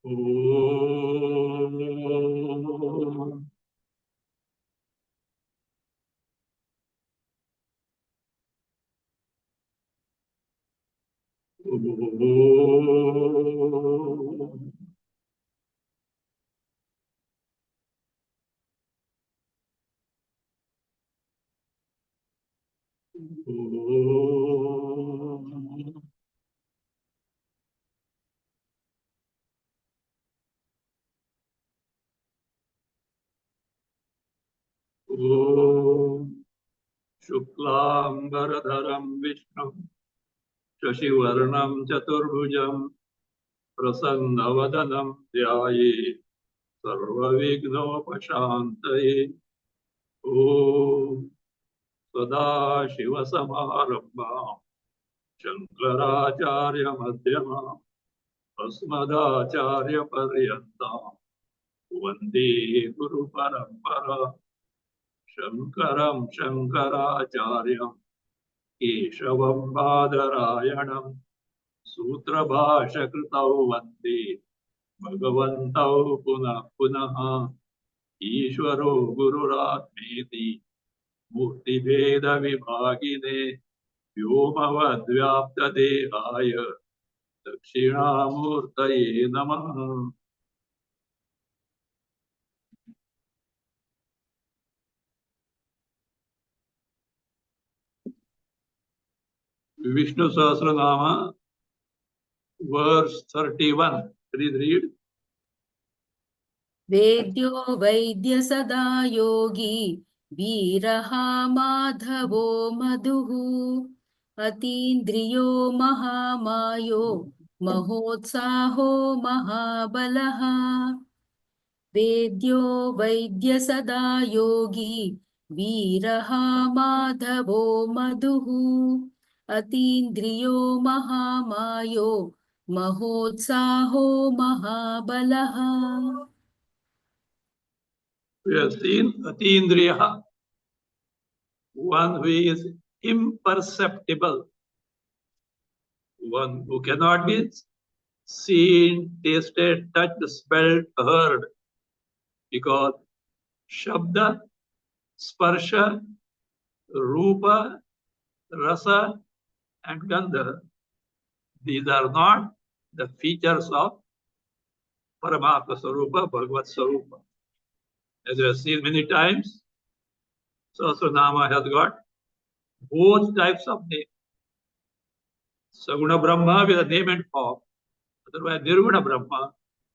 Om. Om. Om. Om. Shuklambaradharam Vishnu Shashivarnam Chaturbhujam Prasannavadanam Dhyaye Sarvavighnopashantaye. Om Sadashivasamarambham Shankaracharya Madhyamam Asmadacharya Paryantam Vande Guru Parampara Shankaram Shankaracharyam Keshavam Badarayanam Sutrabhashakritau Vande Bhagavantau Punah Punaha Ishvaro Gururatmeti Murtibheda Vibhagine Vyomavadvyaptadehaya Dakshinamurtaye Namaha. Vishnu Sahasranama, verse 31. Please read. वेद्यो वैद्य सदा योगी वीरः माधवो मधुः अतीन्द्रियो महामायो महोत्साहो महाबलः वेद्यो वैद्य सदा योगी वीरः माधवो मधुः अतीन्द्रियो महामायो महोत्साहो महाबलः. We have seen Atindriya, one who is imperceptible, one who cannot be seen, tasted, touched, smelled, heard, because Shabda, Sparsha, Rupa, Rasa, and Gandha, these are not the features of Paramatma Sarupa, Bhagavad Sarupa. As we have seen many times, Sahasranama has got both types of names. Saguna Brahma with a name and form. Otherwise, Nirguna Brahma,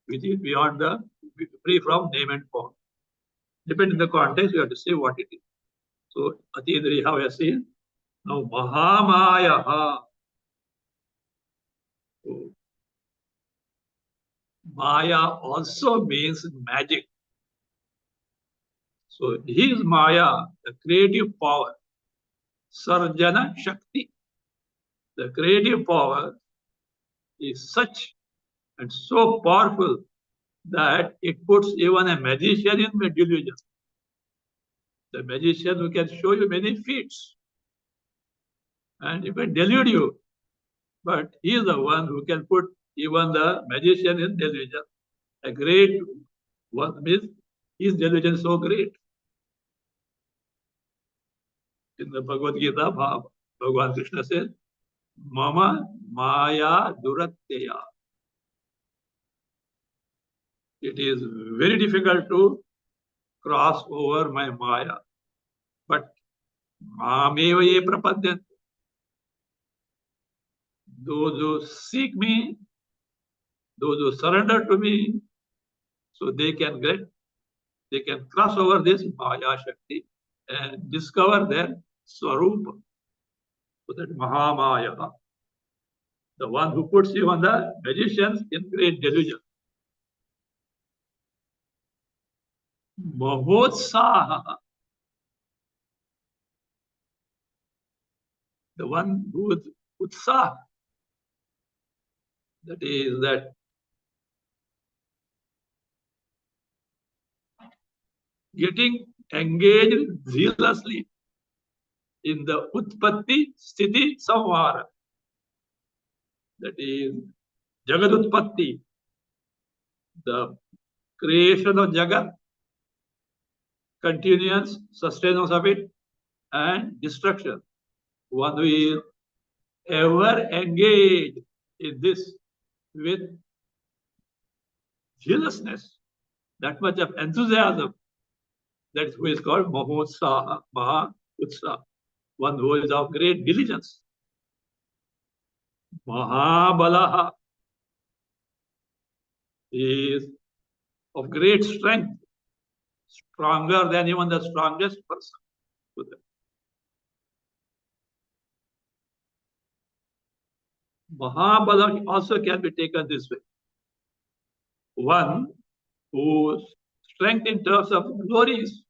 which is beyond the, free from name and form. Depending on the context, we have to say what it is. So, Atindriya, we have seen. Now, Mahamaya. So, Maya also means magic. So, his Maya, the creative power, Sarjana Shakti, the creative power is such and so powerful that it puts even a magician in delusion. The magician who can show you many feats and he can delude you, but he is the one who can put even the magician in delusion. A great one means his delusion is so great. In the Bhagavad Gita, Bhagavan Krishna says, Mama Maya Duratteya. It is very difficult to cross over my Maya. But Mameva ye prapadyante. Those who seek me, those who surrender to me, so they can cross over this Maya Shakti and discover their Swarupa. So that Mahamaya, the one who puts even the magicians in great delusion. Mahotsaha, the one who is Utsaha, that is that getting engaged zealously in the Utpatti Sthiti Samvara, that is Jagat Utpatti, the creation of Jagat, continuance, sustenance of it, and destruction. One who is ever engaged in this with zealousness, that much of enthusiasm, that's who is called Mahotsaha, Maha Utsaha, one who is of great diligence. Mahabalaha is of great strength, stronger than even the strongest person. Mahabala also can be taken this way. One whose strength in terms of glories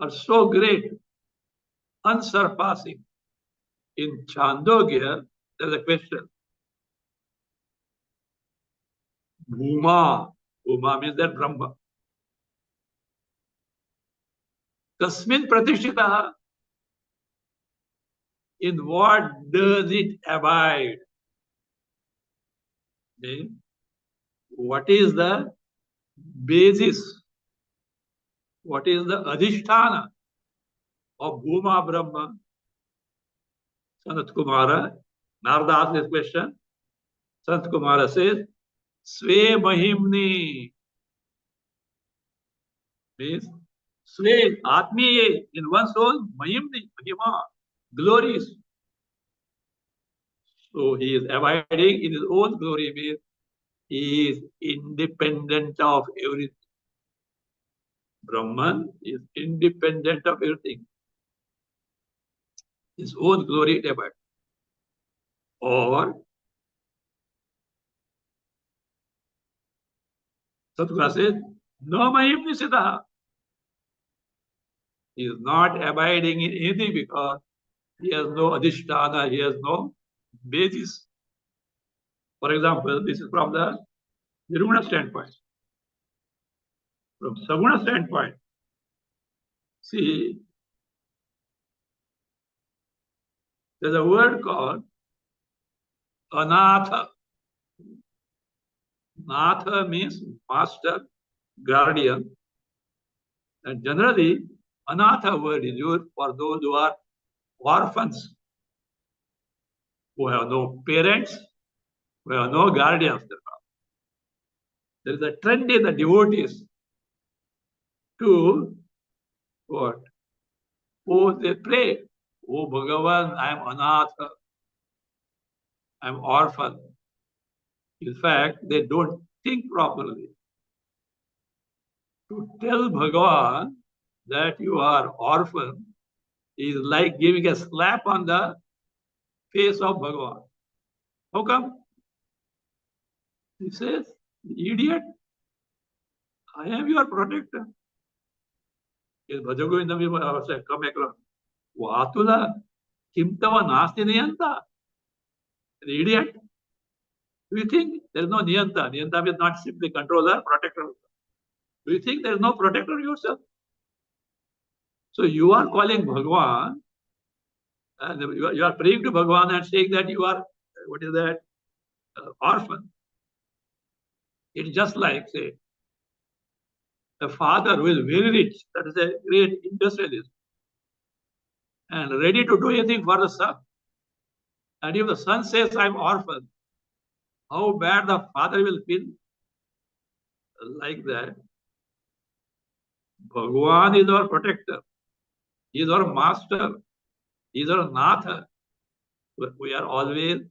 are so great, unsurpassing. In Chandogya, there's a question. Bhuma. Bhuma means that Brahma. Kasmin Pratishtitaha. In what does it abide? What is the basis? What is the adhisthana of Bhuma Brahma? Sanat Kumara, Narada asked this question. Sanat Kumara says, Sve Mahimni means Sve Atmiye in one's soul, Mahimni, Mahima, glories. So he is abiding in his own glory, means he is independent of everything. Brahman is independent of everything. His own glory it abides. Or Satguru says, no Mahim Nisitaha. He is not abiding in anything because he has no adhisthana, he has no basis. For example, this is from the Nirguna standpoint. From Saguna standpoint, see, there's a word called Anatha. Natha means master, guardian. And generally, Anatha word is used for those who are orphans, who have no parents, who have no guardians. There is a trend in the devotees to what? Oh, they pray, oh Bhagavan, I am Anatha, I am orphan. In fact, they don't think properly. To tell Bhagavan that you are orphan is like giving a slap on the face of Bhagavan. How come? He says, idiot, I am your protector. Is Bhajagovindam come across. Vatula, Kimtava Nasti Niyanta. An idiot. Do you think there is no Niyanta? Niyanta is not simply controller, protector. Do you think there is no protector yourself? So you are calling Bhagavan, and you are praying to Bhagavan and saying that you are, what is that, orphan. It's just like, say, a father who is very rich, that is a great industrialist, and ready to do anything for the son. And if the son says, I'm orphan, how bad the father will feel like that. Bhagavan is our protector. He is our master. He is our Natha. We are always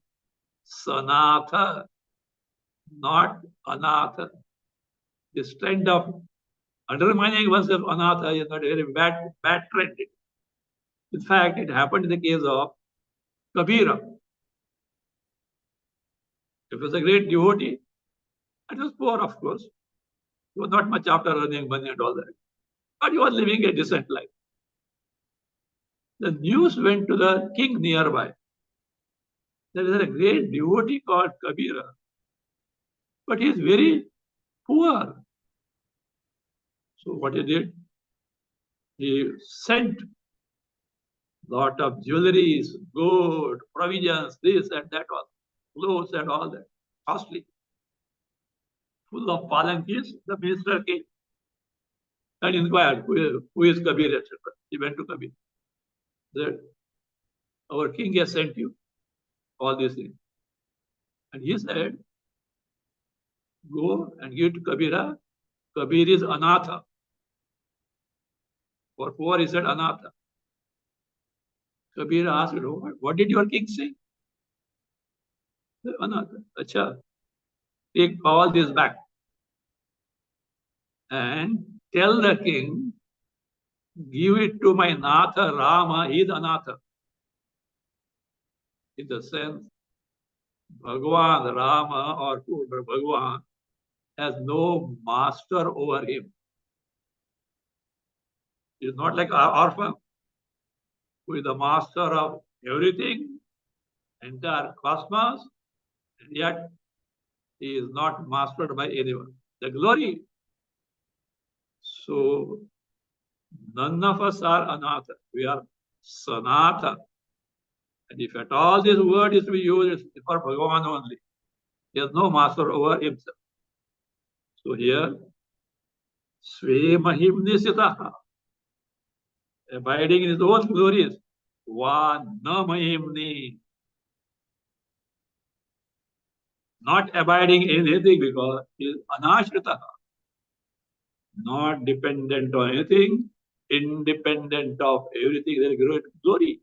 Sanatha, not Anatha. This trend of undermining oneself Anatha is not a very bad trend. In fact, it happened in the case of Kabira. He was a great devotee. And he was poor, of course. He was not much after earning money and all that. But he was living a decent life. The news went to the king nearby. There is a great devotee called Kabira. But he is very poor. So what he did, he sent lot of jewelries, gold, provisions, this and that, all, clothes and all that, costly. full of palanquins, the minister came and inquired, who is Kabir, etc. He went to Kabir. Said, our king has sent you all these things. And he said, go and give to Kabira. Kabir is anatha. For poor, he said anatha. Kabir asked, what did your king say? Anatha. Acha, take all this back and tell the king, give it to my Natha Rama, he is anatha. In the sense, Bhagwan Rama or Bhagwan has no master over him. He is not like our orphan, who is the master of everything, entire cosmos, and yet he is not mastered by anyone. The glory. So none of us are anatha. We are sanatha. And if at all this word is to be used, it's for Bhagavan only. He has no master over himself. So here, Sve Mahimni Sitaha, abiding in his own glories, Van Na Mahimni, not abiding in anything because he is Anashritaha, not dependent on anything, independent of everything. There is great glory.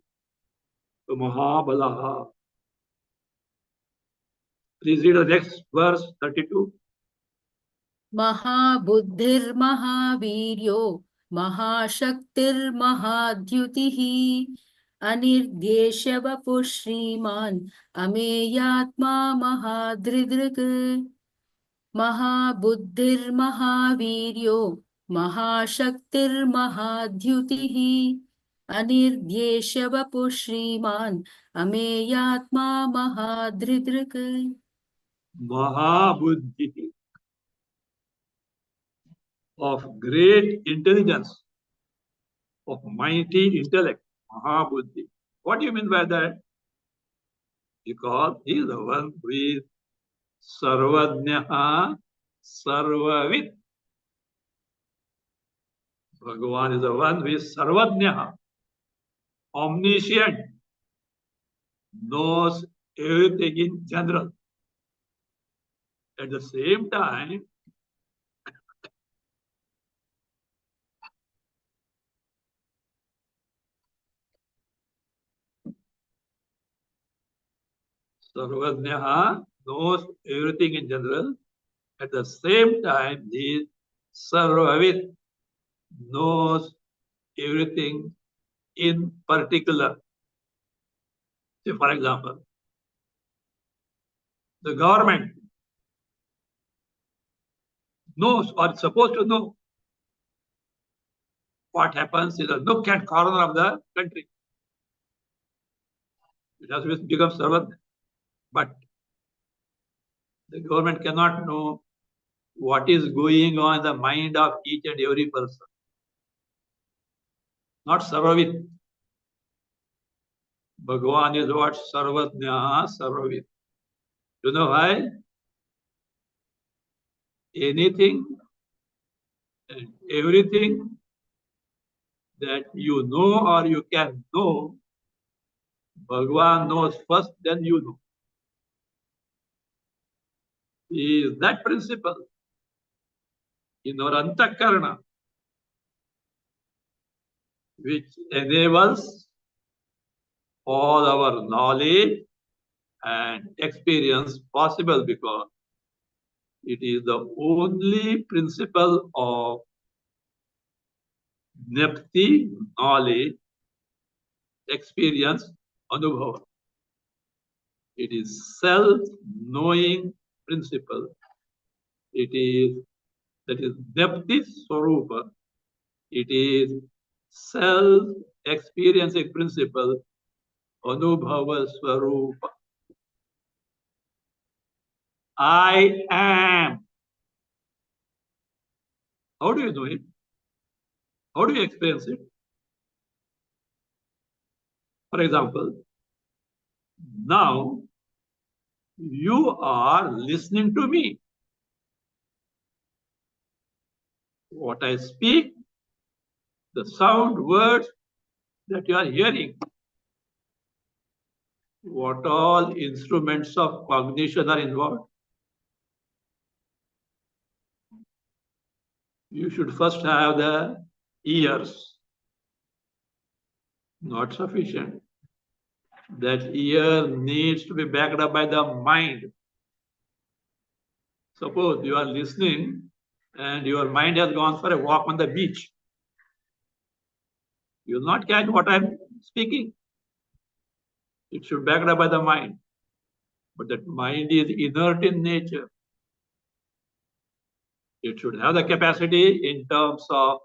So Mahabalaha. Please read the next verse, 32. महाबुद्धिर्महावीर्यो महाशक्तिर्महाद्युतिः अनिर्देश्यवपुः श्रीमान् अमेयात्मा महादृदृक् महाबुद्धिर्महावीर्यो महाशक्तिर्महाद्युतिः अनिर्देश्यवपुः श्रीमान् अमेयात्मा महादृदृक् Mahabuddhi, of great intelligence, of mighty intellect, Mahabuddhi. What do you mean by that? Because he is the one who is Sarvajnaha, Sarvavit. Bhagavan is the one who is Sarvajnaha, omniscient, knows everything in general. At the same time, Sarvajnaha knows everything in general. At the same time, he is Sarvavit, knows everything in particular. Say, for example, the government knows or is supposed to know what happens in the nook and corner of the country. It has become servant. But the government cannot know what is going on in the mind of each and every person. Not Sarvavit. Bhagavan is what? Sarvajna, Sarvavit. You know why? Anything and everything that you know or you can know, Bhagavan knows first, then you know. Is that principle in our antakarana, which enables all our knowledge and experience possible, because it is the only principle of nepti, knowledge, experience, anubhava. It is self-knowing principle. It is, that is nepti swarupa. It is self-experiencing principle, anubhava swarupa. I am. How do you know it? How do you experience it? For example, now you are listening to me. what I speak, the sound, words that you are hearing, what all instruments of cognition are involved. You should first have the ears. Not sufficient. That ear needs to be backed up by the mind. Suppose you are listening and your mind has gone for a walk on the beach. You will not catch what I'm speaking. It should be backed up by the mind. But that mind is inert in nature. It should have the capacity in terms of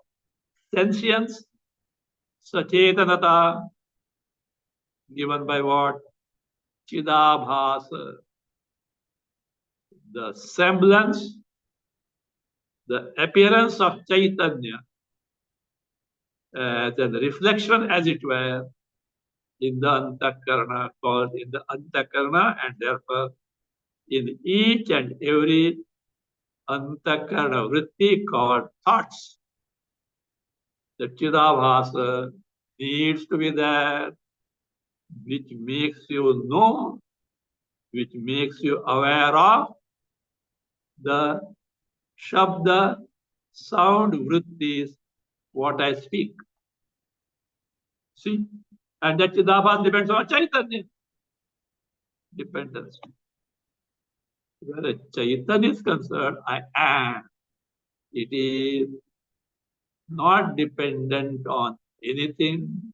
sentience, sachetanata, given by what? Chidabhasa, the semblance, the appearance of Chaitanya as a reflection, as it were, in the antakarana, called in the antakarana, and therefore in each and every antakarana vritti called thoughts. The Chidabhasa needs to be there, which makes you know, which makes you aware of the Shabda sound vrittis, what I speak. See? And that Chidabhasa depends on Chaitanya. Dependence. Where Chaitanya is concerned, I am. It is not dependent on anything,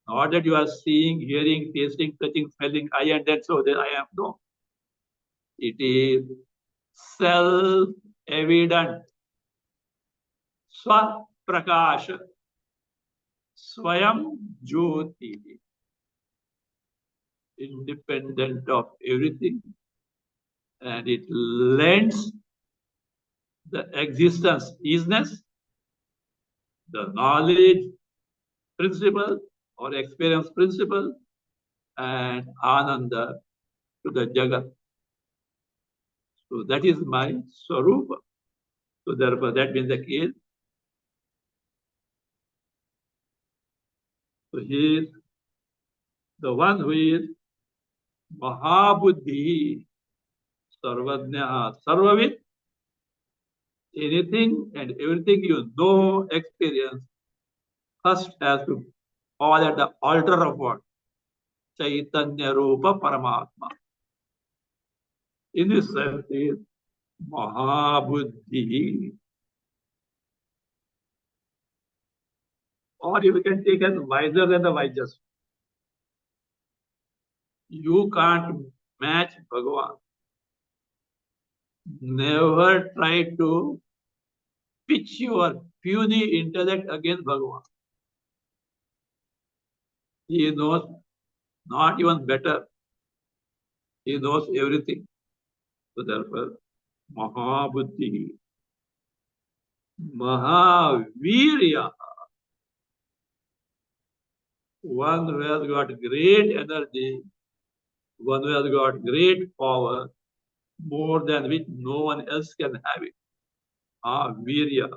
not that you are seeing, hearing, tasting, touching, smelling, I and that, so that I am. No. It is self-evident. Swa-prakasha. Swayam Jyoti. Independent of everything. And it lends the existence, isness, the knowledge principle or experience principle, and ananda to the jagat. So that is my swarupa. So therefore that being the case, so he is the one who is Mahabuddhi, Sarvajna, Sarvavit, anything and everything you know, experience, first has to fall at the altar of what? Chaitanya Rupa Paramatma. In this sense, he is Mahabuddhi. Or you can take as wiser than the wisest. You can't match Bhagavan. Never try to pitch your puny intellect against Bhagavan. He knows not even better. He knows everything. So therefore, Mahabuddhi, Mahavirya, one who has got great energy, one who has got great power, more than which no one else can have it. Virya.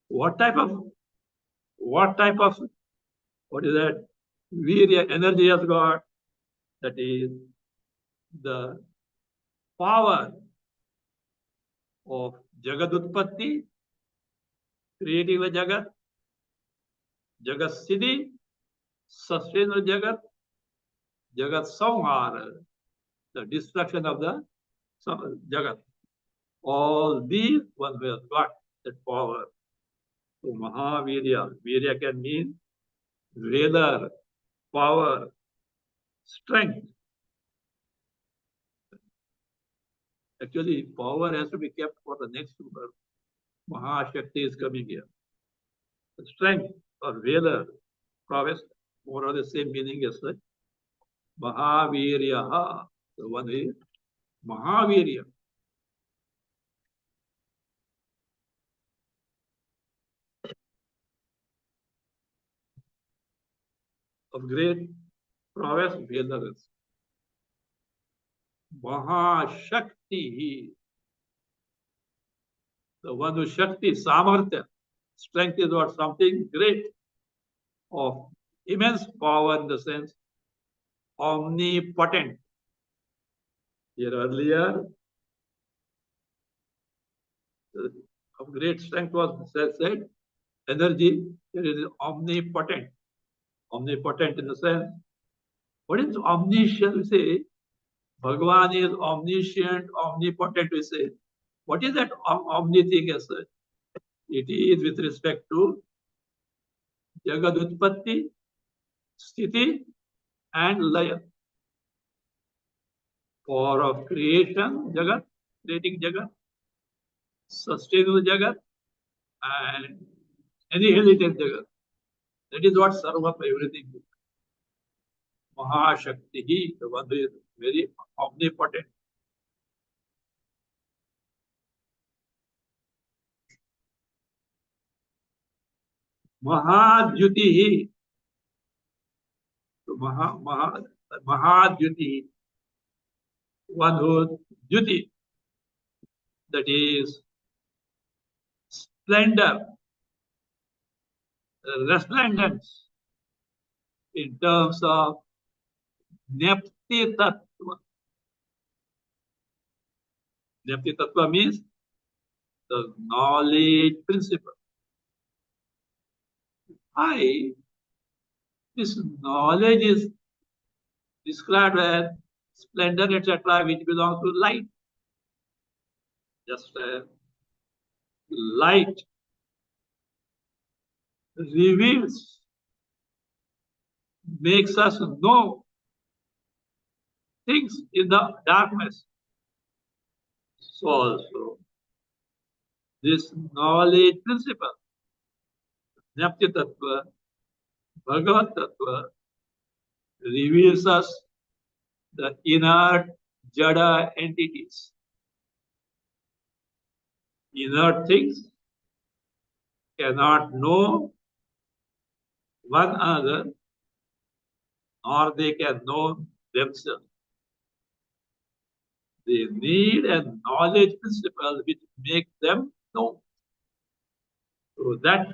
What type of, what is that? Virya energy has got, that is the power of Jagat Utpatti, creating the Jagat, Jagat Siddhi, sustain the Jagat, Jagat Samhara, the destruction of the Jagat. All these one has got that power. So Mahavirya, Virya can mean valor, power, strength. Actually, power has to be kept for the next birth. Mahashakti is coming here. The strength or valor, prowess, more or the same meaning as such. Mahavirya, the one is Mahavirya. Of great prowess, valorous. Mahashakti, The one who Shakti, Samartya, strength is what something great, of immense power in the sense omnipotent. Here earlier, of great strength was said, energy, here it is omnipotent. Omnipotent in the sense, what is omniscient? We say, Bhagavan is omniscient, omnipotent, we say. What is that omni thing as such? It is with respect to Jagad Utpatti, Sthiti, and Laya. Power of creation, Jagat, creating Jagat, sustaining the Jagat, and annihilating Jagat. That is what Sarva everything is. Mahashakti, the one who is very omnipotent. Mahadhyuti, Mahadhyuti, one who duty, that is splendor, resplendence in terms of Nepti Tattva. Nepti Tattva means the knowledge principle. This knowledge is described as splendor, etc., which belongs to light. Just as light reveals, makes us know things in the darkness. So also, this knowledge principle, Nyapti Tattva, Bhagavat Tattva, reveals us the inert Jada entities. Inert things cannot know one another, or they can know themselves. They need a knowledge principle which makes them know. So that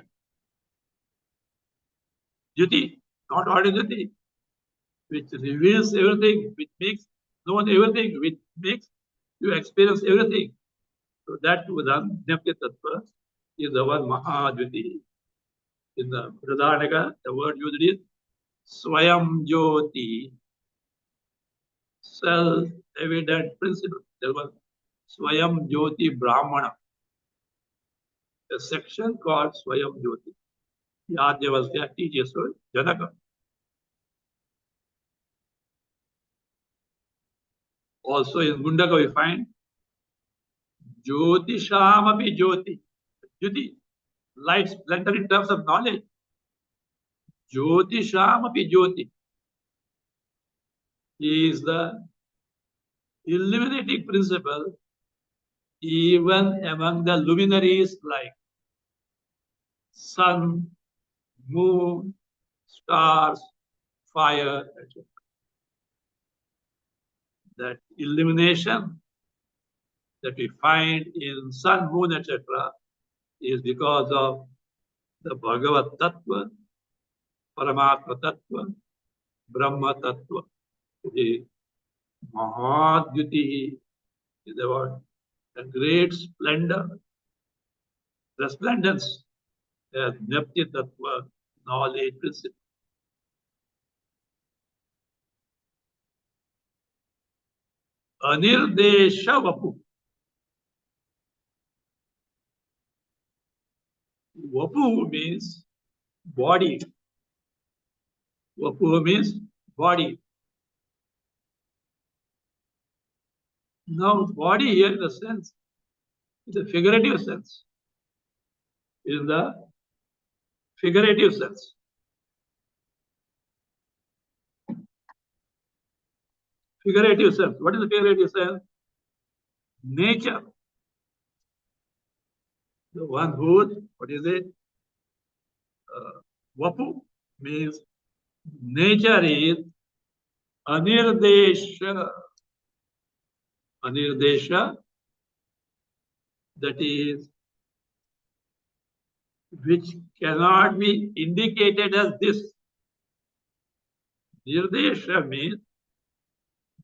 duty, not ordinary duty, which reveals everything, which makes known everything, which makes you experience everything. So that Udan, Nyapti Tattva, is the one Mahajyoti. In the Pradhanaka, the word used is Swayam Jyoti, self-evident principle. There was Swayam Jyoti Brahmana, a section called Swayam Jyoti. Yajnavalkya teaches Janaka. Also in Gundaka we find Jyotishamapi Jyoti. Jyoti, light, splendor in terms of knowledge. Jyotishamapi Jyoti is the illuminating principle even among the luminaries like sun, moon, stars, fire, etc. That illumination that we find in sun, moon, etc. is because of the Bhagavat Tattva, Paramatma Tattva, Brahma Tattva. The Mahadhyuti is about the great splendor, resplendence, the Nepti Tattva, knowledge principle. Anirdesha Vapu. Vapu means body. Vapu means body. Now, body here in the sense, in the figurative sense. In the figurative sense. Figurative sense. What is the figurative sense? Nature. The one who, what is it? Vapu means nature is anirdesha. Anirdesha, that is which cannot be indicated as this. Nirdesha means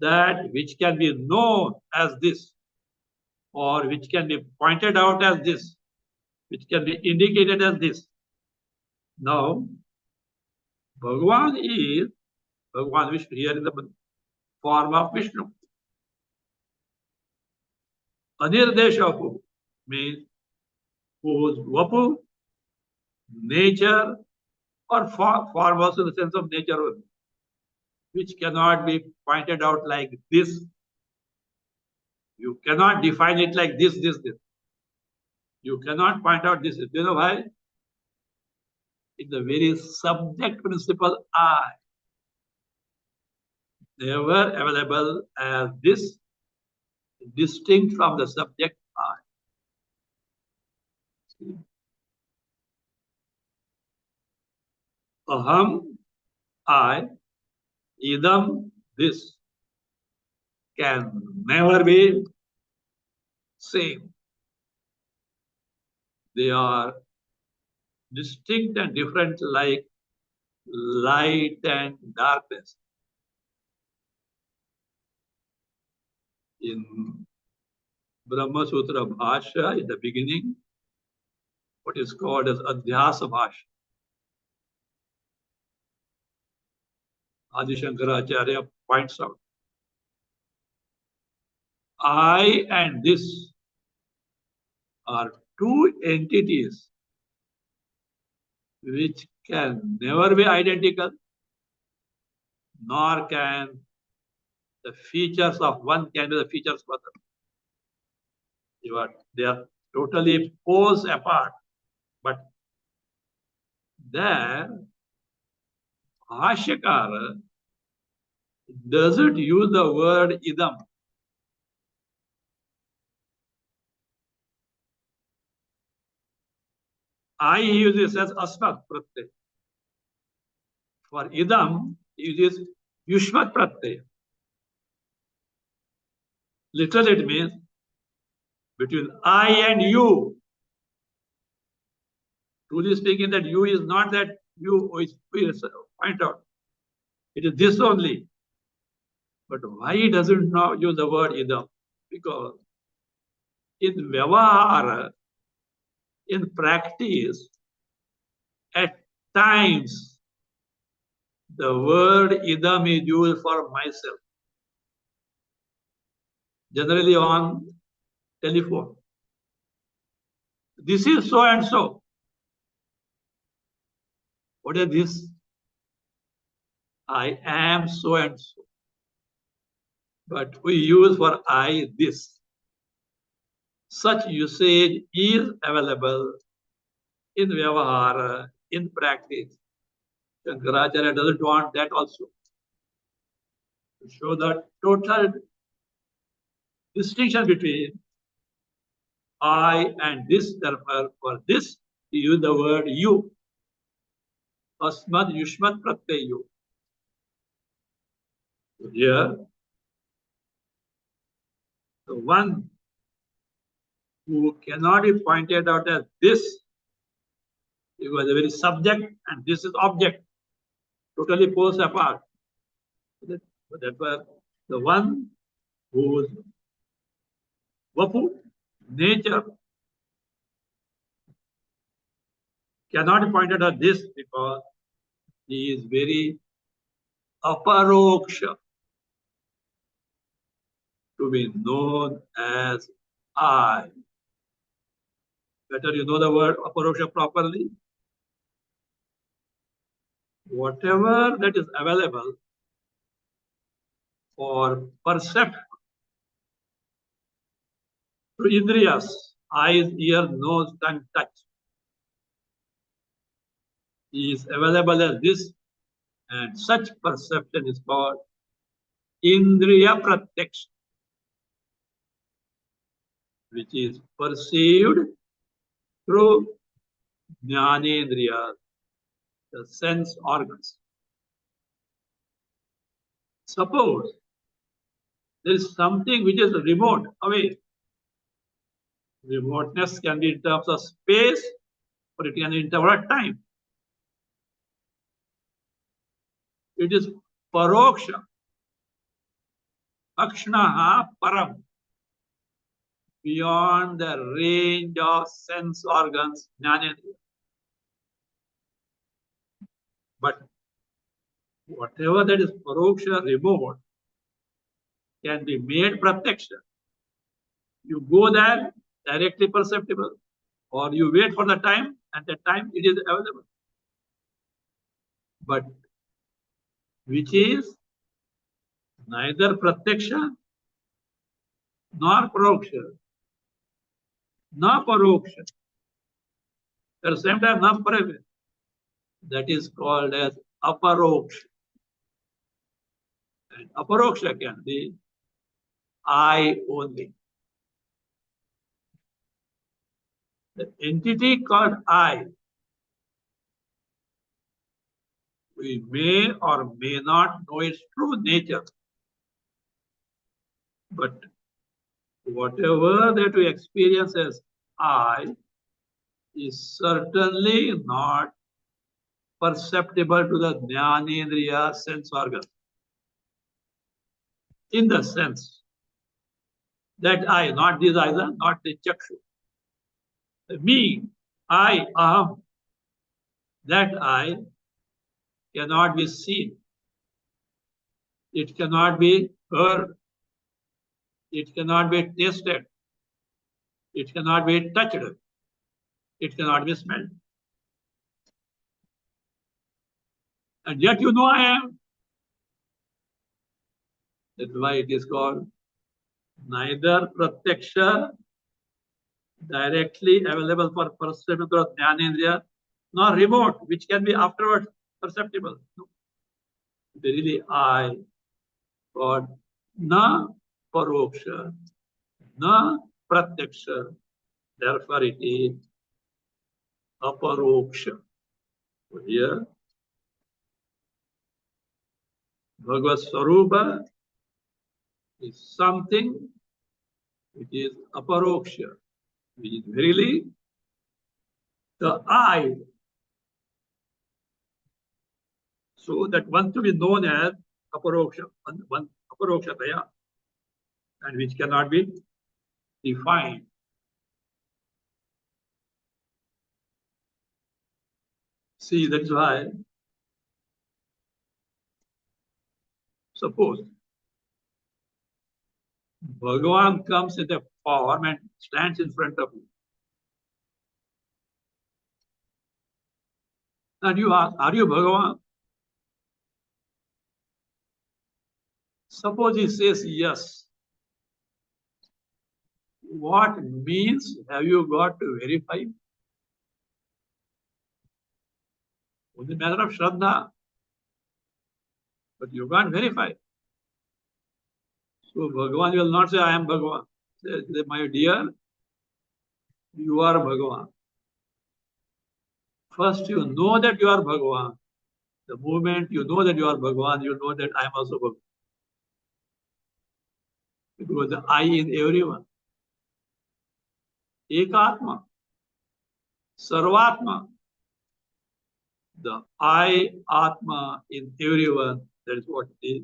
that which can be known as this, or which can be pointed out as this, which can be indicated as this. Now, Bhagavan is Bhagavan Vishnu here in the form of Vishnu. Anirdeshapu means whose Vapu, nature, or form also in the sense of nature, which cannot be pointed out like this. You cannot define it like this. You cannot point out this. You know why? In the very subject principle I, never available as this, distinct from the subject I. Aham, I, idam, this, can never be same. They are distinct and different like light and darkness. In Brahma Sutra Bhashya, in the beginning, what is called as Adhyasa Bhashya. Adi Shankaracharya points out, I and this are two entities which can never be identical, nor can the features of one can be the features of other. They are totally poles apart. But there, Bhashyakara doesn't use the word idam. I uses as asmat pratyay. For idam, he uses yushmat pratyay. Literally, it means between I and you. Truly speaking, that you is not that you which we point out. It is this only. But why he doesn't now use the word idam? Because in vyavahara, in practice, at times, the word idam is used for myself. Generally on telephone. This is so and so. What is this? I am so and so. But we use for I this. Such usage is available in vyavahara, in practice. Shankaracharya doesn't want that also. To show the total distinction between I and this, therefore, for this, he use the word you. Asmad yushmat pratyayu. Here, the one who cannot be pointed out as this, because the very subject and this is object, totally poles apart. Therefore, the one whose Vapu, nature, cannot be pointed out this because he is very aparoksha, to be known as I. Better you know the word aparoksha properly. Whatever that is available for perception through indriyas, eyes, ear, nose, tongue, touch, is available as this, and such perception is called indriya pratyaksh, which is perceived through jnanendriya, the sense organs. Suppose there is something which is remote, away. Remoteness can be in terms of space or it can be interval of time. It is paroksha, akshnaha param, beyond the range of sense organs, jnanendriya. But whatever that is paroksha, remote, can be made pratyaksha. You go there, directly perceptible, or you wait for the time, and the time it is available. But which is neither pratyaksha nor paroksha, nor paroksha. At the same time, not paraksha. That is called as aparoksha. And aparoksha can be I only. The entity called I, we may or may not know its true nature. But whatever that we experience as I is certainly not perceptible to the jnanendriya sense organ. In the sense that I, not this either, not the chakshu. Me, I, aham, that I cannot be seen. It cannot be heard. It cannot be tasted. It cannot be touched. It cannot be smelled. And yet you know I am. That's why it is called neither pratyaksha, directly available for perception of jnanendriya, nor remote, which can be afterwards perceptible. No. Really I, God, na paroksha, na pratyaksha. Therefore it is aparoksha. So here, Bhagavad Swarupa is something which is aparoksha, which is really the I. So that one to be known as aparoksha, one aparokshataya, and which cannot be defined. See, that's why, suppose Bhagavan comes in a form and stands in front of you. And you ask, are you Bhagavan? Suppose he says yes. What means have you got to verify? Only matter of Shraddha. But you can't verify. So Bhagavan will not say, I am Bhagavan. Say, my dear, you are Bhagavan. First you know that you are Bhagavan. The moment you know that you are Bhagavan, you know that I am also Bhagavan. Because the I in everyone. Ekatma. Sarvatma. The I, Atma in everyone, that is what it is,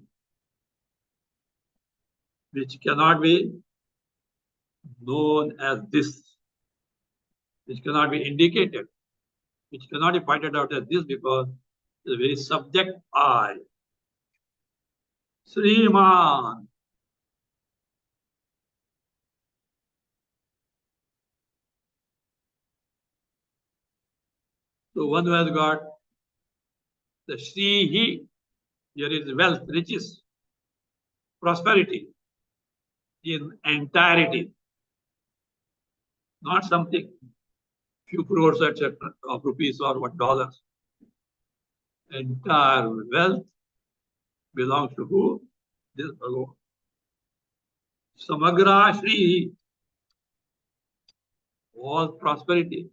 which cannot be known as this, which cannot be indicated, which cannot be pointed out as this because it's a very subject I. Sriman. So one who has got the Srihi, here is wealth, riches, prosperity in entirety, not something, few crores, etc., of rupees or what dollars. Entire wealth belongs to who? This Bhagavan. Samagra Shri, all prosperity,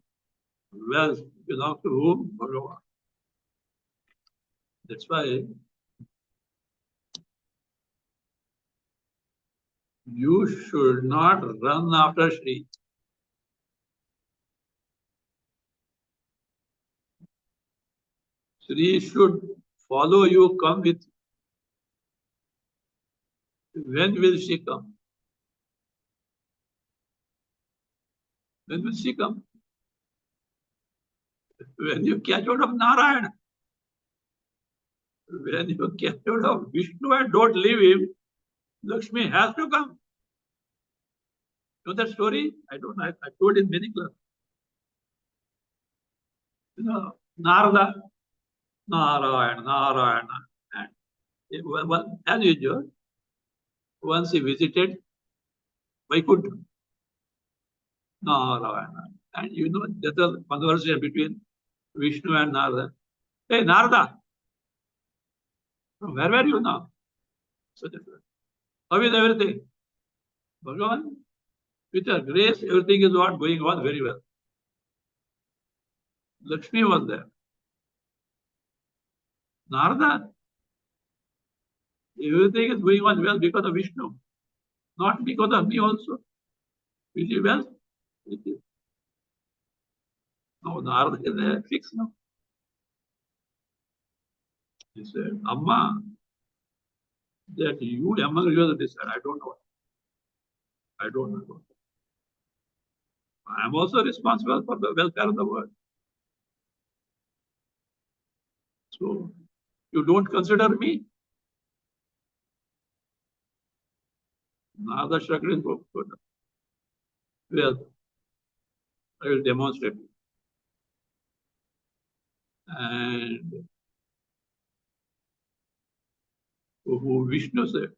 wealth belongs to whom? Bhagavan. That's why you should not run after Shri. Sri should follow you, come with you. When will she come? When will she come? When you catch hold of Narayana. When you catch hold of Vishnu and don't leave him, Lakshmi has to come. You know that story? I don't know. I told in many classes. You know, Narada, Narayana. And as usual, once he visited Vaikuntha, Narayana. And you know, there's a conversation between Vishnu and Narada. Hey, Narada, where were you now? So, how is everything? Bhagavan, with your grace, everything is not going on very well. Lakshmi was there. Narada, everything is going on well because of Vishnu, not because of me also. Is it well? It is. No, Narada is there, fixed now. He said, Amma, that you among you decide. I don't know. I don't know. I am also responsible for the welfare of the world. So you don't consider me. Narada shrugged his shoulders. Well, I will demonstrate. And who Vishnu said,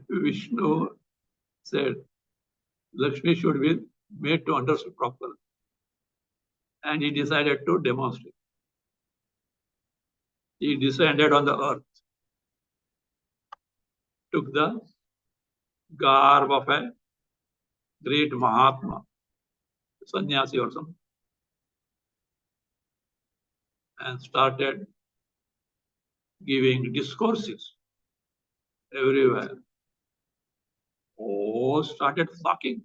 Vishnu said, Lakshmi should be made to understand properly. And he decided to demonstrate. He descended on the earth, took the garb of a great Mahatma, sannyasi or something, and started giving discourses everywhere. All started flocking.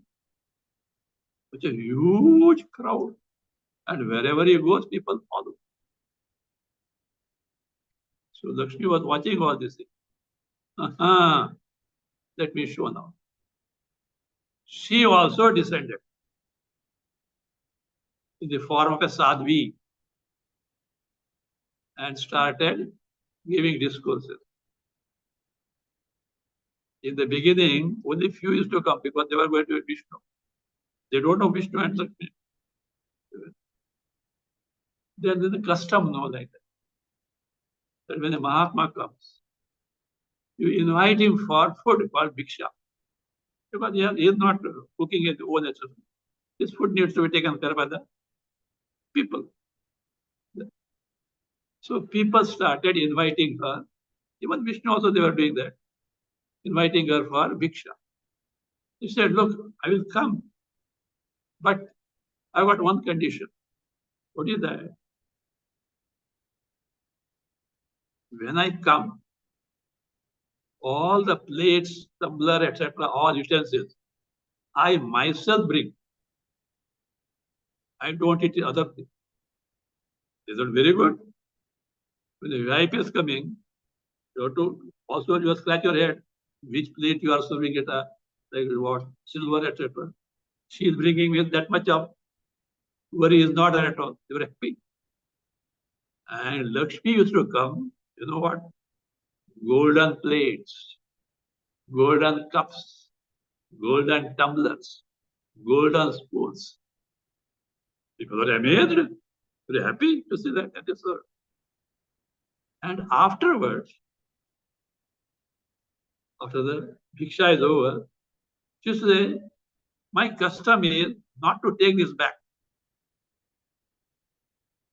Such a huge crowd. And wherever he goes, people follow. So Lakshmi was watching all this thing. Let me show now. She also descended in the form of a sadhvi and started giving discourses. In the beginning, only few used to come because they were going to Vishnu. They don't know Vishnu and Lakshmi. Then there's a custom, no, like that. That when a Mahatma comes, you invite him for food called bhiksha. Because he is not cooking his own nature. This food needs to be taken care of by the people. So people started inviting her. Even Vishnu also, they were doing that. Inviting her for bhiksha. He said, look, I will come. But I've got one condition. What is that? When I come, all the plates, tumbler, etc., all utensils, I myself bring. I don't eat other things. Is that very good? When the VIP is coming, you have to also you scratch your head. Which plate you are serving it, like what, silver, etc. She is bringing with that much of worry is not there at all. They were happy. And Lakshmi used to come, you know what? Golden plates, golden cups, golden tumblers, golden spoons. People are amazed, very happy to see that is served. And afterwards, after the bhiksha is over, she says, my custom is not to take this back.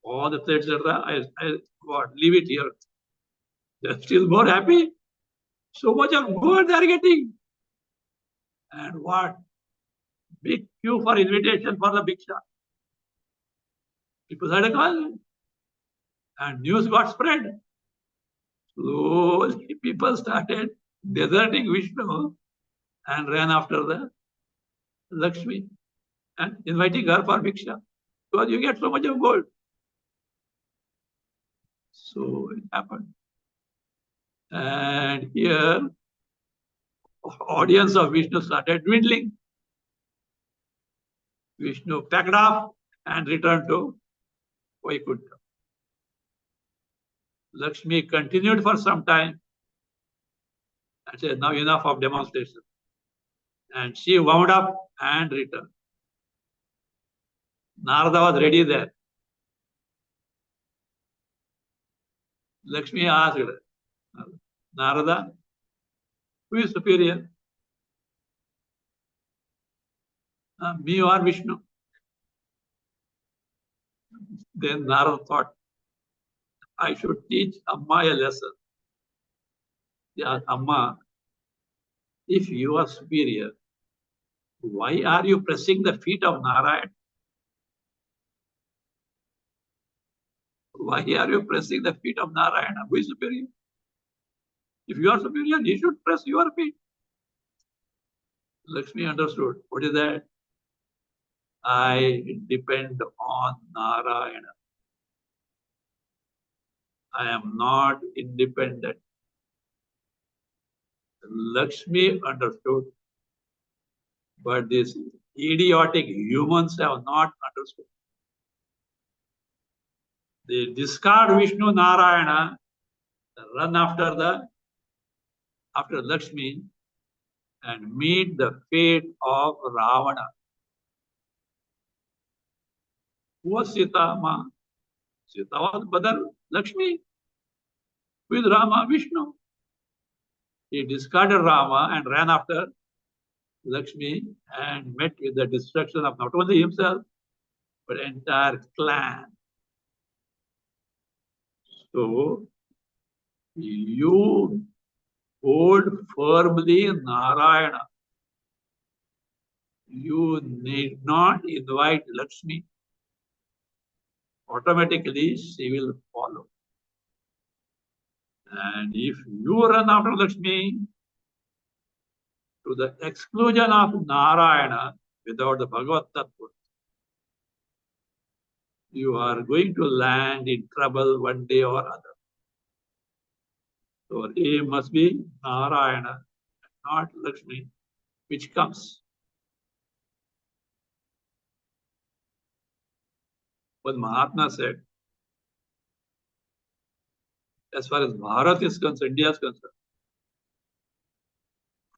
All the plates, etc., I leave it here. They're still more happy. So much of gold they are getting. And what? Big queue for invitation for the bhiksha. People had a call. And news got spread. Slowly people started deserting Vishnu and ran after the Lakshmi and inviting her for bhiksha. Because you get so much of gold. So it happened. And here, audience of Vishnu started dwindling. Vishnu packed up and returned to Vaikuntha. Lakshmi continued for some time and said, now enough of demonstration. And she wound up and returned. Narada was ready there. Lakshmi asked Narada, who is superior? Me or Vishnu? Then Narada thought, I should teach Amma a lesson. Yeah, Amma, if you are superior, why are you pressing the feet of Narayan? Why are you pressing the feet of Narayana? Who is superior? If you are superior, he should press your feet. Lakshmi understood. What is that? I depend on Narayana. I am not independent. Lakshmi understood, but these idiotic humans have not understood. They discard Vishnu Narayana, run after Lakshmi, and meet the fate of Ravana. Who was Sita Ma? Sita was Badar Lakshmi with Rama Vishnu. He discarded Rama and ran after Lakshmi and met with the destruction of not only himself, but entire clan. So you hold firmly Narayana. You need not invite Lakshmi. Automatically she will follow. And if you run after Lakshmi to the exclusion of Narayana without the Bhagavad Tattva, you are going to land in trouble one day or other. So aim must be Narayana, not Lakshmi, which comes. But Mahatma said, as far as Bharat is concerned, India is concerned,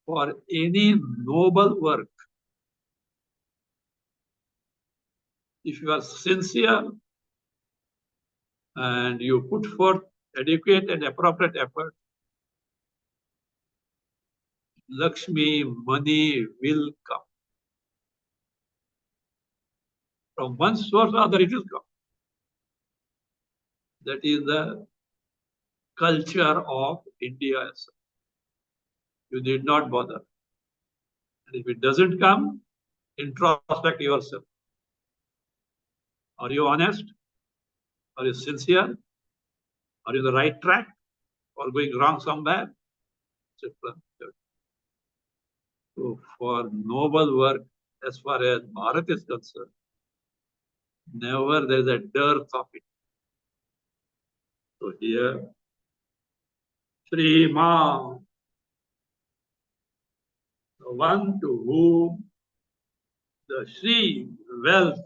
for any noble work, if you are sincere and you put forth adequate and appropriate effort, Lakshmi, money will come. From one source or other, it will come. That is the culture of India. You need not bother. And if it doesn't come, introspect yourself. Are you honest? Are you sincere? Are you on the right track? Or going wrong somewhere? Etc. So for noble work, as far as Bharat is concerned, never there is a dearth of it. So here, Sri Ma, the one to whom the Sri wealth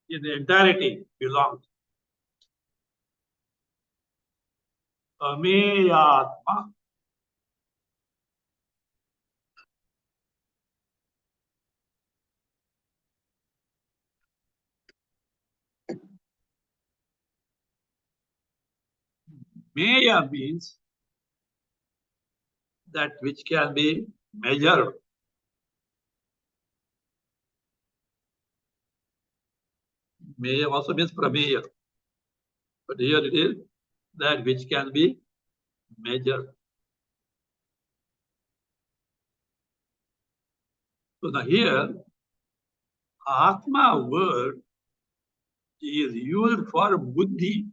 in the entirety belongs. Ameyatma. Meya means that which can be measured. Meya also means prameya. But here it is that which can be measured. So now here, Atma word is used for buddhi.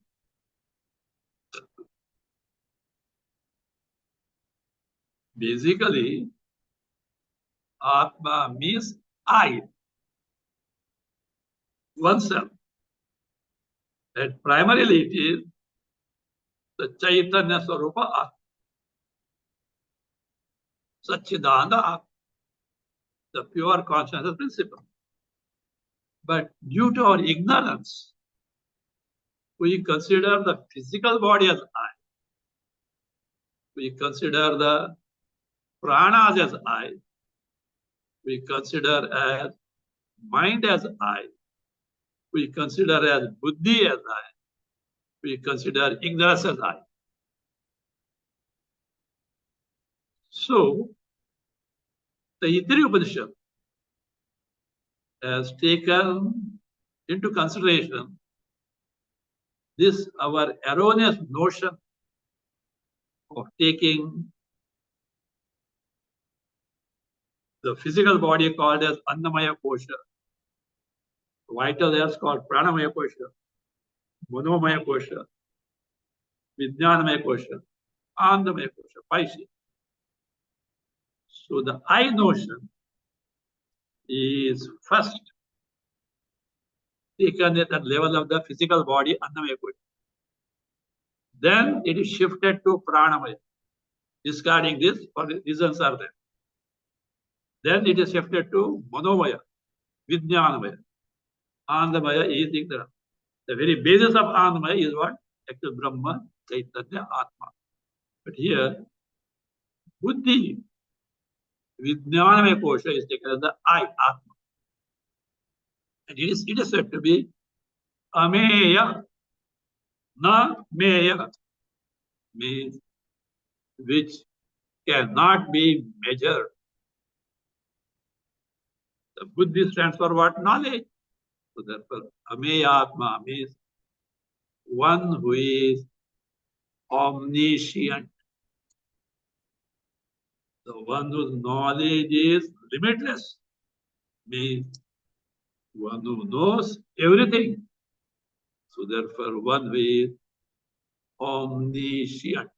Basically, Atma means I, oneself. And primarily it is the Chaitanya Swarupa Atma, Satchidananda Atma, the pure consciousness principle. But due to our ignorance, we consider the physical body as I. We consider the pranas as I. We consider as mind as I. We consider as buddhi as I. We consider ignorance as I. So, the Itri Upanishad has taken into consideration this our erroneous notion of taking the physical body called as Annamaya Kosha, vital airs called Pranamaya Kosha, Manomaya Kosha, Vijnanamaya Kosha, Andamaya Kosha, 5C. So the I notion is first taken at the level of the physical body, Annamaya Kosha. Then it is shifted to Pranamaya, discarding this for the reasons are there. Then it is shifted to Manomaya, Vijnanamaya. Andamaya is ignorance. The very basis of Andamaya is what? Actual Brahman, Chaitanya, Atma. But here, Buddhi, Vijnanamaya Kosha is taken as the I, Atma. And it is said to be Ameya, Na Meya, means which cannot be measured. The Buddhi stands for what? Knowledge. So therefore, Ameya Atma means one who is omniscient. The one whose knowledge is limitless means one who knows everything. So therefore, one who is omniscient.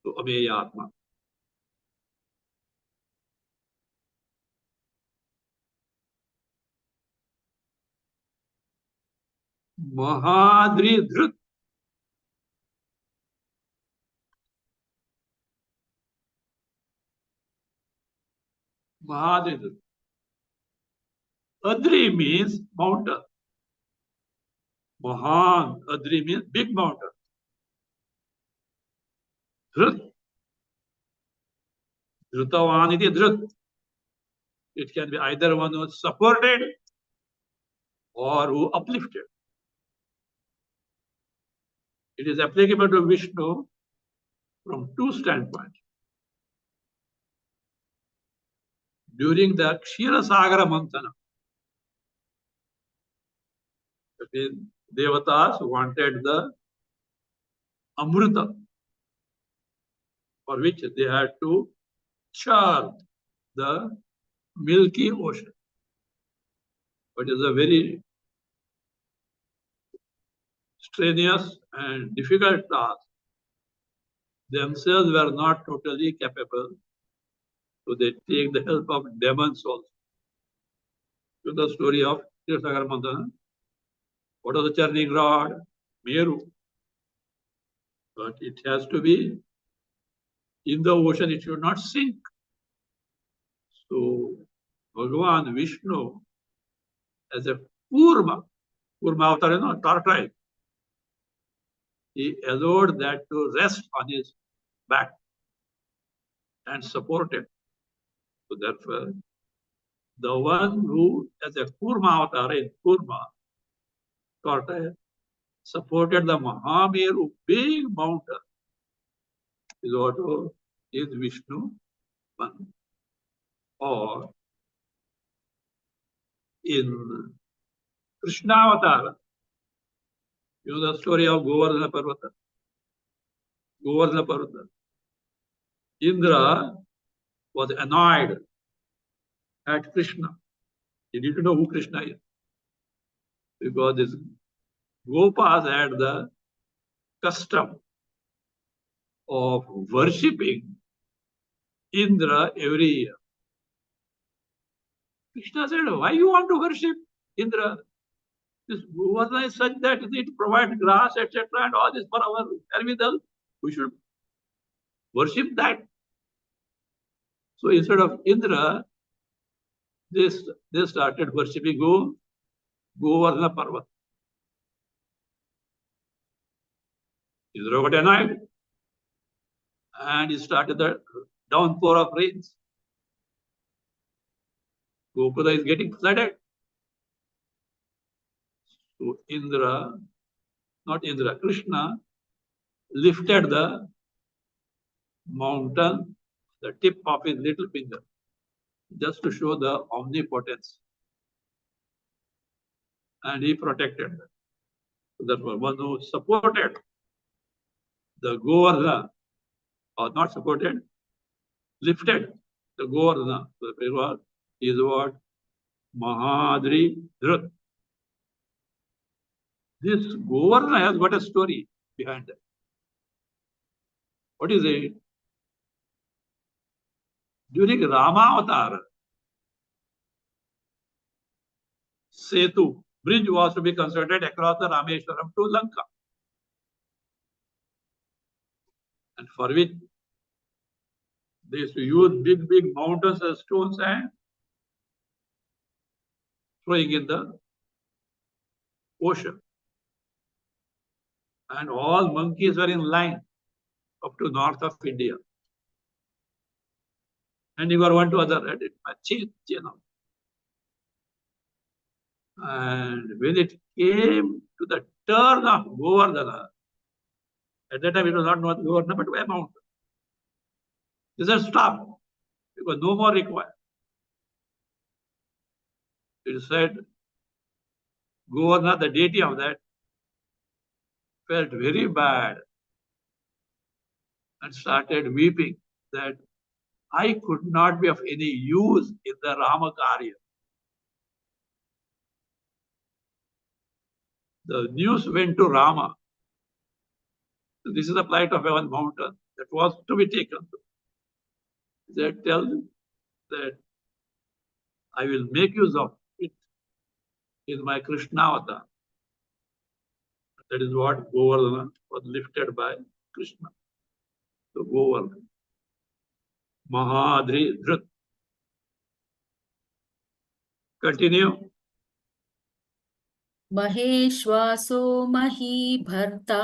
So Ameya Atma. Mahadri Dhrut. Mahadri Dhrut. Adri means mountain. Mahan, Adri means big mountain. Dhrut. Dhrutavan iti Dhrut. It can be either one who is supported or who uplifted. It is applicable to Vishnu from two standpoints. During the Kshira Sagara Mantana, the Devatas wanted the Amrita, for which they had to churn the milky ocean. But it is a very strenuous and difficult task. Themselves were not totally capable, so they take the help of demons also. To the story of Kshira Mantana, what was the churning rod? Meru. But it has to be in the ocean, it should not sink. So Bhagavan Vishnu as a Kurma avatar, tortoise, he allowed that to rest on his back and support it. So therefore, the one who as a Kurma avatar in Kurma, tortoise, supported the Mahameru, big mountain, is what is Vishnu one. Or in Krishna avatar, you know the story of Govardhana Parvata. Govardhana Parvata. Indra was annoyed at Krishna. He didn't know who Krishna is. Because this Gopas had the custom of worshipping Indra every year. Krishna said, why you want to worship Indra? This Govardhana is such that it provides grass, etc., and all this for our Arvidal. We should worship that. So instead of Indra, they started worshipping Govardhana Parvat. Indra got annoyed and he started the downpour of rains. Gokula is getting flooded. So Krishna lifted the mountain, the tip of his little finger, just to show the omnipotence. And he protected them. So that was one who supported the Govardhana, or not supported, lifted the Govardhana. So the Lord is what? Mahadri Dhrit. This Govardhana has got a story behind that. What is it? During Rama Avatar, Setu, bridge was to be constructed across the Rameshwaram to Lanka. And for which they used to use big mountains as stones and throwing in the ocean. And all monkeys were in line up to north of India. And you were one to other at it. And when it came to the turn of Govardhana, at that time it was not Govardhana, but a mountain. They said, stop, because no more required. It said, Govardhana, the deity of that, felt very bad and started weeping that I could not be of any use in the Ramakarya. The news went to Rama. So this is the plight of one mountain that was to be taken. They tell that I will make use of it in my Krishna avatar. That is what Govardhana was lifted by Krishna. So Govardhana. Mahadri Dhrit. Continue. महेश्वासो महीभर्ता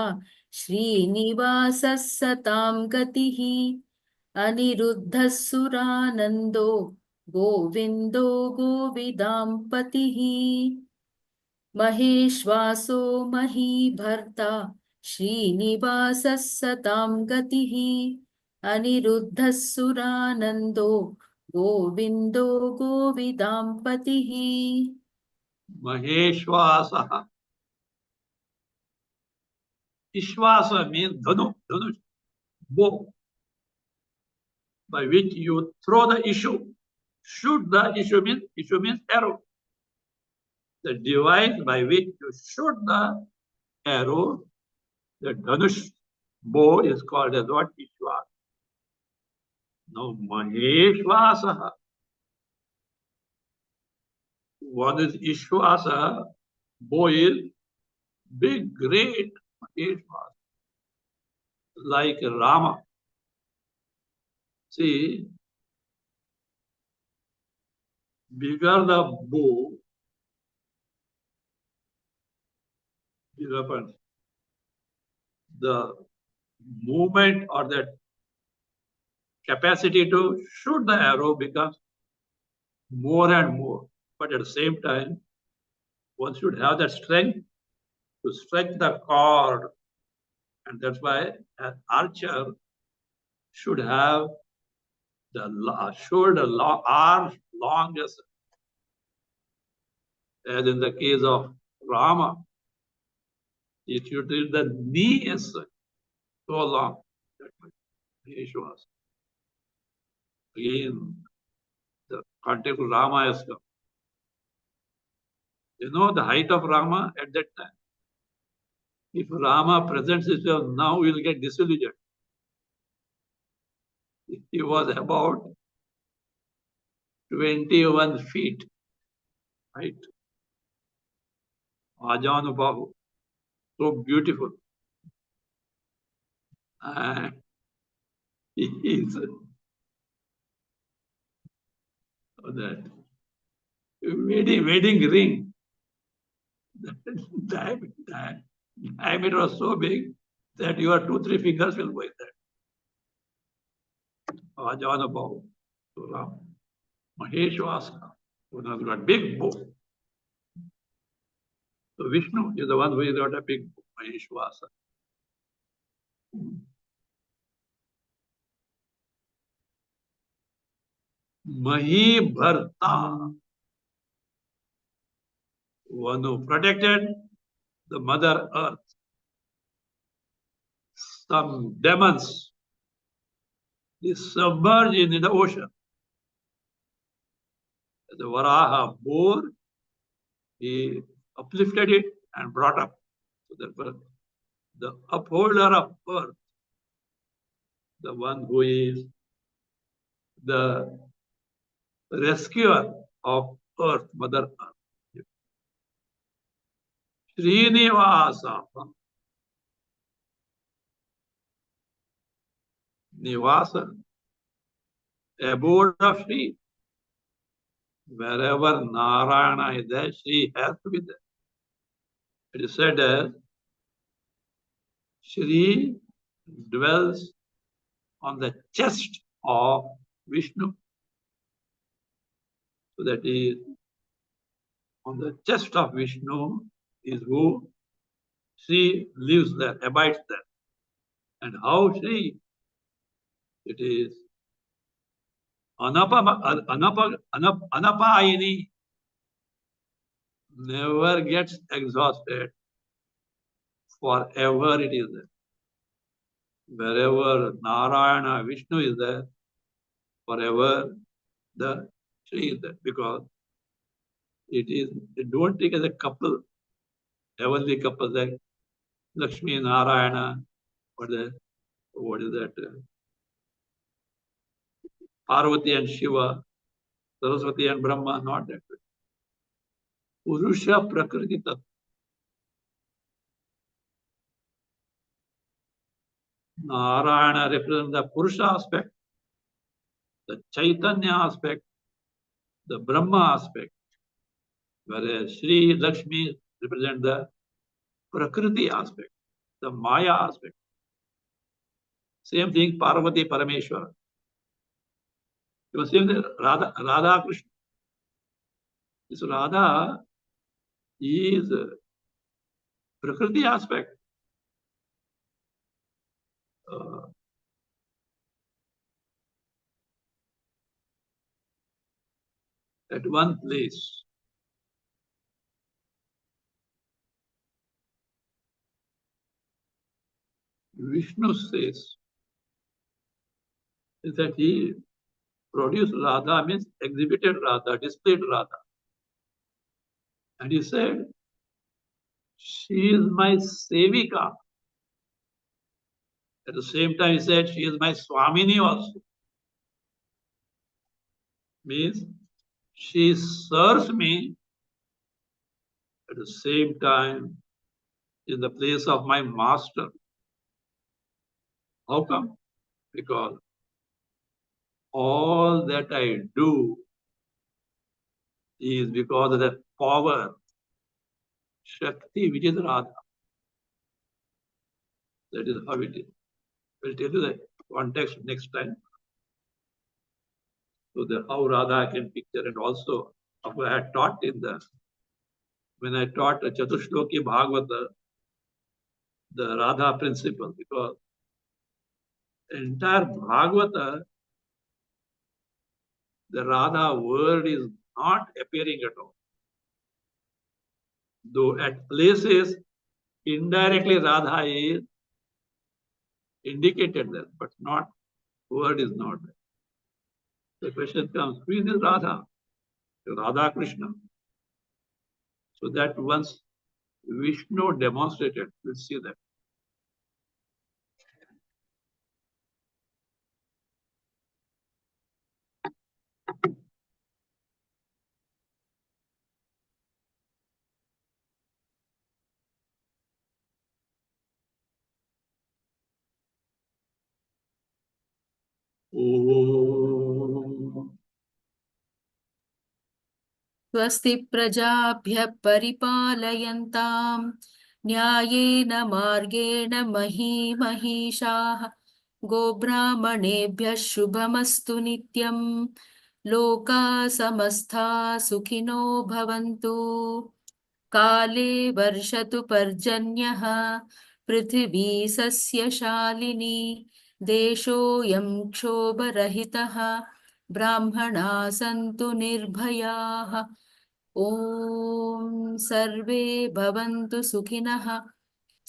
श्रीनिवासः सतां गतिः अनिरुद्धः सुरानन्दो गोविन्दो गोविदां पतिः महेश्वासो महीभर्ता श्रीनिवासः सतां गतिः अनिरुद्धः सुरानन्दो गोविन्दो गोविदां पतिः Maheshwasa. Ishwasa means dhanu, bow, by which you throw the issue. Shoot the issue means arrow. The device by which you shoot the arrow, the dhanush bow is called as what? Ishwasa. Now Maheshwasa. One is Ishwasa, bow is big, great Maheshwasa, like Rama. See, bigger the bow, the movement or that capacity to shoot the arrow becomes more and more. But at the same time, one should have that strength to strike the cord. And that's why an archer should have the shoulder arms long as in the case of Rama. It should be the knee is so long. Again, the context of Rama has come. You know the height of Rama at that time. If Rama presents himself now, we will get disillusioned. He was about 21 feet height. Ajanubahu, so beautiful. And he is that wedding ring. Diameter was so big that your 2-3 fingers will go in that. Ajanubahu. So Ram. Maheshwasa, who has got big bow. So Vishnu is the one who has got a big bow, Maheshwasa. Mahi Bharta, one who protected the Mother Earth. Some demons, they submerged in the ocean. The Varaha bore, he uplifted it and brought up. So therefore, the upholder of earth, the one who is the rescuer of earth, Mother Earth. Srinivasa, Nivasa, abode of Sri. Wherever Narayana is there, Sri has to be there. It is said as Sri dwells on the chest of Vishnu. So that is on the chest of Vishnu is who Sri lives there, abides there. And how Sri? It is Anapayini, never gets exhausted. Forever it is there. Wherever Narayana, Vishnu is there, forever the Sri is there. Because it is, they don't take as a couple, heavenly couple like Lakshmi, Narayana, what is that? Parvati and Shiva, Saraswati and Brahma, not that way. Purusha Prakriti Tattva. Narayana represents the Purusha aspect, the Chaitanya aspect, the Brahma aspect, whereas Sri Lakshmi represents the Prakriti aspect, the Maya aspect. Same thing, Parvati Parameshwara. It was same thing, Radha Krishna. This Radha is Prakriti aspect. At one place. Vishnu says is that he produced Radha, means exhibited Radha, displayed Radha. And he said, she is my Sevika. At the same time, he said, she is my Swamini also. Means she serves me at the same time in the place of my master. How come? Because all that I do is because of that power, Shakti, which is Radha. That is how it is. We'll tell you the context next time. So the how Radha can picture, and also I had taught when I taught Chatushloki Bhagavata, the Radha principle, because the entire Bhagavata, the Radha word is not appearing at all. Though at places, indirectly Radha is indicated there, but not, word is not there. The question comes, who is this Radha? Radha Krishna. So that once Vishnu demonstrated, we'll see that. Om. स्वस्ति प्रजाभ्यः परिपालयन्तां न्यायेन मार्गेण महीमहीषाः गोब्राह्मणेभ्यः शुभमस्तु नित्यं लोकाः समस्ताः सुखिनो भवन्तु काले वर्षतु पर्जन्यः पृथिवी सस्यशालिनी देशोऽयं क्षोभरहितः ब्राह्मणाः सन्तु निर्भयाः ॐ सर्वे भवन्तु सुखिनः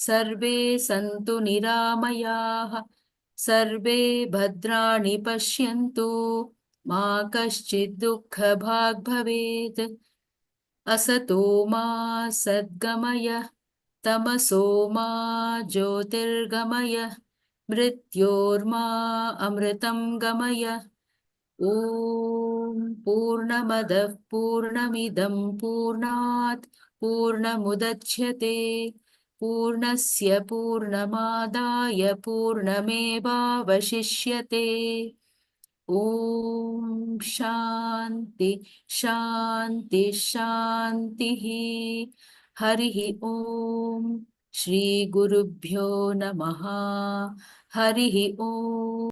सर्वे सन्तु निरामयाः सर्वे भद्राणि पश्यन्तु मा कश्चित् दुःखभाग् भवेत् असतो मा सद्गमय तमसो मा ज्योतिर्गमय मृत्योर्मा अमृतं गमय ॐ पूर्णमदः पूर्णमिदं पूर्णात् पूर्णमुदच्यते पूर्णस्य पूर्णमादाय पूर्णमेवावशिष्यते ॐ शान्ति शान्ति शान्तिः हरिः ॐ श्रीगुरुभ्यो नमः हरिः ॐ